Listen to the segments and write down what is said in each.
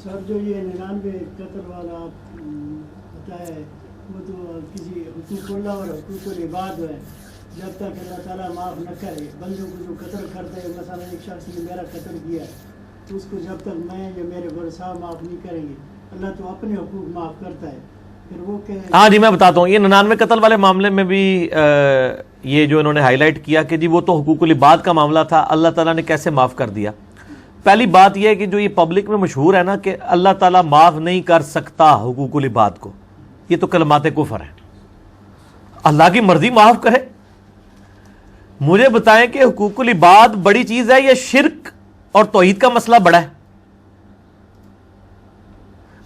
سر جو یہ 99 قتل والا آپ بتایا ہے وہ تو کسی حقوق اللہ اور حقوق العباد ہے، جب تک اللہ تعالیٰ معاف نہ کرے بندوں کو جو قتل کرتا ہے، مثلا ایک شخص نے میرا قتل کیا تو اس کو جب تک میں یا میرے ورثاء معاف نہیں کریں گے، اللہ تو اپنے حقوق معاف کرتا ہے، پھر وہ کہ ہاں جی میں بتاتا ہوں، یہ 99 قتل والے معاملے میں بھی یہ جو انہوں نے ہائی لائٹ کیا کہ جی وہ تو حقوق العباد کا معاملہ تھا، اللہ تعالیٰ نے کیسے معاف کر دیا۔ پہلی بات یہ ہے کہ جو یہ پبلک میں مشہور ہے نا کہ اللہ تعالیٰ معاف نہیں کر سکتا حقوق العباد کو، یہ تو کلمات کفر ہے۔ اللہ کی مرضی معاف کرے، مجھے بتائیں کہ حقوق العباد بڑی چیز ہے یا شرک اور توحید کا مسئلہ بڑا ہے؟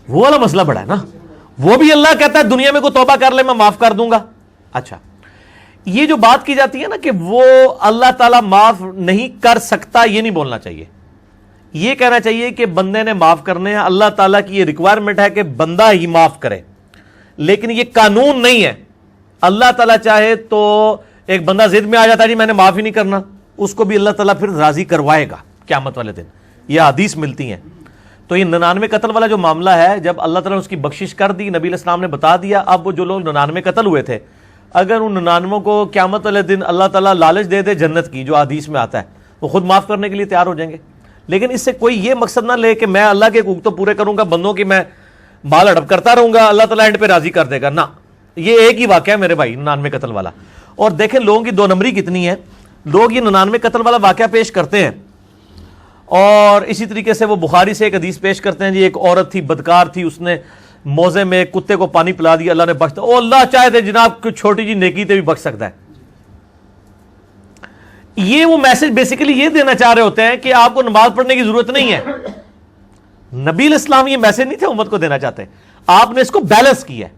وہ والا مسئلہ بڑا ہے نا، وہ بھی اللہ کہتا ہے دنیا میں کوئی توبہ کر لے میں معاف کر دوں گا۔ اچھا یہ جو بات کی جاتی ہے نا کہ وہ اللہ تعالیٰ معاف نہیں کر سکتا، یہ نہیں بولنا چاہیے، یہ کہنا چاہیے کہ بندے نے معاف کرنے ہیں، اللہ تعالیٰ کی یہ ریکوائرمنٹ ہے کہ بندہ ہی معاف کرے، لیکن یہ قانون نہیں ہے۔ اللہ تعالیٰ چاہے تو ایک بندہ ضد میں آ جاتا ہے جی میں نے معاف ہی نہیں کرنا، اس کو بھی اللہ تعالیٰ پھر راضی کروائے گا قیامت والے دن، یہ حدیث ملتی ہیں۔ تو یہ 99 قتل والا جو معاملہ ہے، جب اللہ تعالیٰ نے اس کی بخشش کر دی، نبی علیہ السلام نے بتا دیا، اب وہ جو لوگ 99 قتل ہوئے تھے اگر ان 99 کو قیامت والے دن اللہ تعالیٰ لالچ دے دے جنت کی جو حدیث میں آتا ہے، وہ خود معاف کرنے کے لیے تیار ہو جائیں گے۔ لیکن اس سے کوئی یہ مقصد نہ لے کہ میں اللہ کے حقوق تو پورے کروں گا، بندوں کی میں بال ہڑپ کرتا رہوں گا، اللہ تعالیٰ اینڈ پہ راضی کر دے گا، نہ، یہ ایک ہی واقعہ ہے میرے بھائی 99 قتل والا۔ اور دیکھیں لوگوں کی دو نمبری کتنی ہے، لوگ یہ 99 قتل والا واقعہ پیش کرتے ہیں اور اسی طریقے سے وہ بخاری سے ایک حدیث پیش کرتے ہیں جی ایک عورت تھی بدکار تھی، اس نے موزے میں ایک کتے کو پانی پلا دیا، اللہ نے بخش دیا، او اللہ چاہے تھے جناب کوئی چھوٹی جی نیکی تے بھی بخش سکتا ہے۔ یہ وہ میسج بیسیکلی یہ دینا چاہ رہے ہوتے ہیں کہ آپ کو نماز پڑھنے کی ضرورت نہیں ہے۔ نبی علیہ السلام یہ میسج نہیں تھے امت کو دینا چاہتے، آپ نے اس کو بیلنس کیا ہے،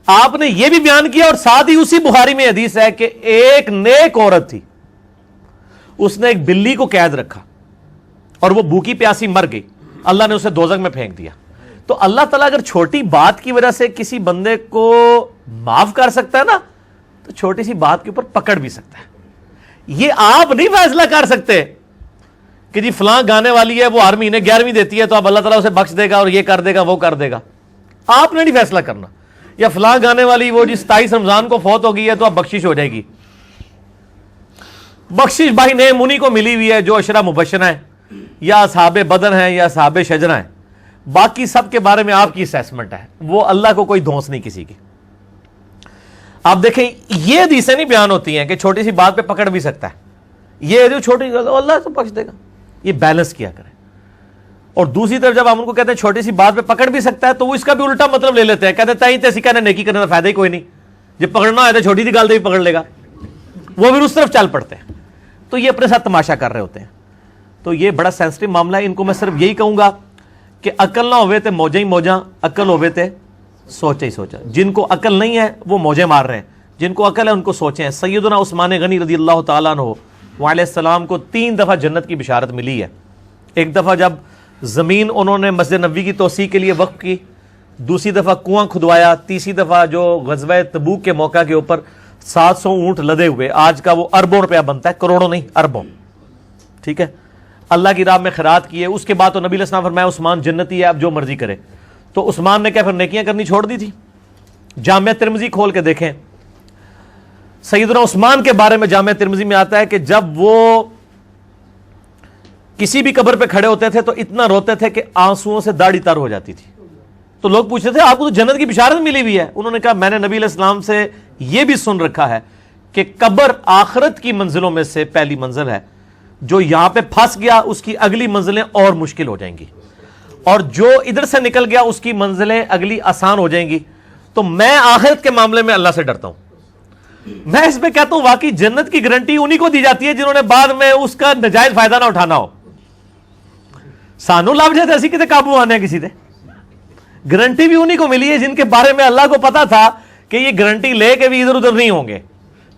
آپ نے یہ بھی بیان کیا، اور ساتھ ہی اسی بخاری میں حدیث ہے کہ ایک نیک عورت تھی، اس نے ایک بلی کو قید رکھا اور وہ بھوکی پیاسی مر گئی، اللہ نے اسے دوزخ میں پھینک دیا۔ تو اللہ تعالیٰ اگر چھوٹی بات کی وجہ سے کسی بندے کو معاف کر سکتا ہے نا، تو چھوٹی سی بات کے اوپر پکڑ بھی سکتا ہے۔ یہ آپ نہیں فیصلہ کر سکتے کہ جی فلاں گانے والی ہے وہ ہر مہینے 11ویں دیتی ہے تو اب اللہ تعالیٰ اسے بخش دے گا اور یہ کر دے گا وہ کر دے گا، آپ نے نہیں فیصلہ کرنا۔ یا فلاں گانے والی وہ جی 27 رمضان کو فوت ہو گئی ہے تو اب بخشش ہو جائے گی، بخشش بھائی نعیم انہی کو ملی ہوئی ہے جو عشرہ مبشرہ ہیں یا اصحاب بدر ہیں یا اصحاب شجرہ ہیں، باقی سب کے بارے میں آپ کی اسیسمنٹ ہے، وہ اللہ کو کوئی دھونس نہیں کسی کی۔ آپ دیکھیں یہ حدیثیں نہیں بیان ہوتی ہیں کہ چھوٹی سی بات پہ پکڑ بھی سکتا ہے، یہ جو چھوٹی اللہ تو بخش دے گا، یہ بیلنس کیا کریں۔ اور دوسری طرف جب ہم ان کو کہتے ہیں چھوٹی سی بات پہ پکڑ بھی سکتا ہے تو وہ اس کا بھی الٹا مطلب لے لیتے ہیں، کہتے ہیں تائیں تیسی کہنے نیکی کرنے کا فائدہ ہی کوئی نہیں، جب پکڑنا ہے تو چھوٹی سی گال دے بھی پکڑ لے گا، وہ پھر اس طرف چل پڑتے ہیں۔ تو یہ اپنے ساتھ تماشا کر رہے ہوتے ہیں۔ تو یہ بڑا سینسٹیو معاملہ ہے، ان کو میں صرف یہی کہوں گا کہ عقل نہ ہوئے تے موجیں ہی موجاں، عقل ہوئے تے سوچا ہی سوچا۔ جن کو عقل نہیں ہے وہ موجیں مار رہے ہیں، جن کو عقل ہے ان کو سوچیں۔ سیدنا عثمان غنی رضی اللہ تعالیٰ عنہ وعلیہ السلام کو 3 دفعہ جنت کی بشارت ملی ہے۔ ایک دفعہ جب زمین انہوں نے مسجد نبوی کی توسیع کے لیے وقف کی، دوسری دفعہ کنواں کھدوایا، تیسری دفعہ جو غزوہ تبوک کے موقع کے اوپر 700 اونٹ لدے ہوئے، آج کا وہ اربوں روپیہ بنتا ہے، کروڑوں نہیں اربوں، ٹھیک ہے، اللہ کی راہ میں خیرات کیے۔ اس کے بعد تو نبی علیہ السلام فرمایا عثمان جنتی ہے اب جو مرضی کرے۔ تو عثمان نے کیا پھر نیکیاں کرنی چھوڑ دی تھی؟ جامعہ ترمذی کھول کے دیکھیں، سیدنا عثمان کے بارے میں جامعہ ترمذی میں آتا ہے کہ جب وہ کسی بھی قبر پہ کھڑے ہوتے تھے تو اتنا روتے تھے کہ آنسوؤں سے داڑھی تر ہو جاتی تھی۔ تو لوگ پوچھتے تھے آپ کو تو جنت کی بشارت ملی ہوئی ہے؟ انہوں نے کہا میں نے نبی علیہ السلام سے یہ بھی سن رکھا ہے کہ قبر آخرت کی منزلوں میں سے پہلی منزل ہے، جو یہاں پہ پھنس گیا اس کی اگلی منزلیں اور مشکل ہو جائیں گی، اور جو ادھر سے نکل گیا اس کی منزلیں اگلی آسان ہو جائیں گی۔ تو میں آخرت کے معاملے میں اللہ سے ڈرتا ہوں۔ میں اس پہ کہتا ہوں واقعی جنت کی گارنٹی انہی کو دی جاتی ہے جنہوں نے بعد میں اس کا ناجائز فائدہ نہ اٹھانا ہو۔ سانو لب جاتے اسی کتے قابو آنے کسی دے، گارنٹی بھی انہی کو ملی ہے جن کے بارے میں اللہ کو پتا تھا کہ یہ گارنٹی لے کے بھی ادھر ادھر نہیں ہوں گے،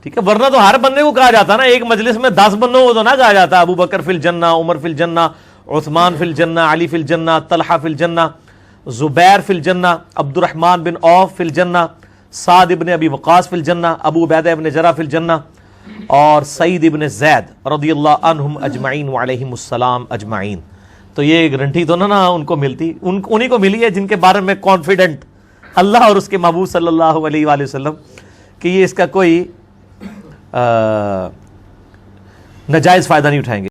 ٹھیک ہے، ورنہ تو ہر بندے کو کہا جاتا نا، ایک مجلس میں 10 بندوں کو تو نہ کہا جاتا ابو بکر فی الجنہ، عمر فی الجنہ، عثمان فی الجنہ، علی فی الجنہ، طلحہ فی الجنہ، زبیر فی الجنہ، عبد الرحمن بن عوف فی الجنہ، سعد ابن ابی وقاص فی الجنہ، ابو عبیدہ ابن جرح فی الجنہ، اور سعید ابن زید رضی اللہ عنہم اجمعین وعلیہم السلام اجمعین۔ تو یہ گارنٹی تو نہ ان کو ملتی، انہیں کو ملی ہے جن کے بارے میں کانفیڈنٹ اللہ اور اس کے محبوب صلی اللہ علیہ وآلہ وسلم کہ یہ اس کا کوئی ناجائز فائدہ نہیں اٹھائیں گے.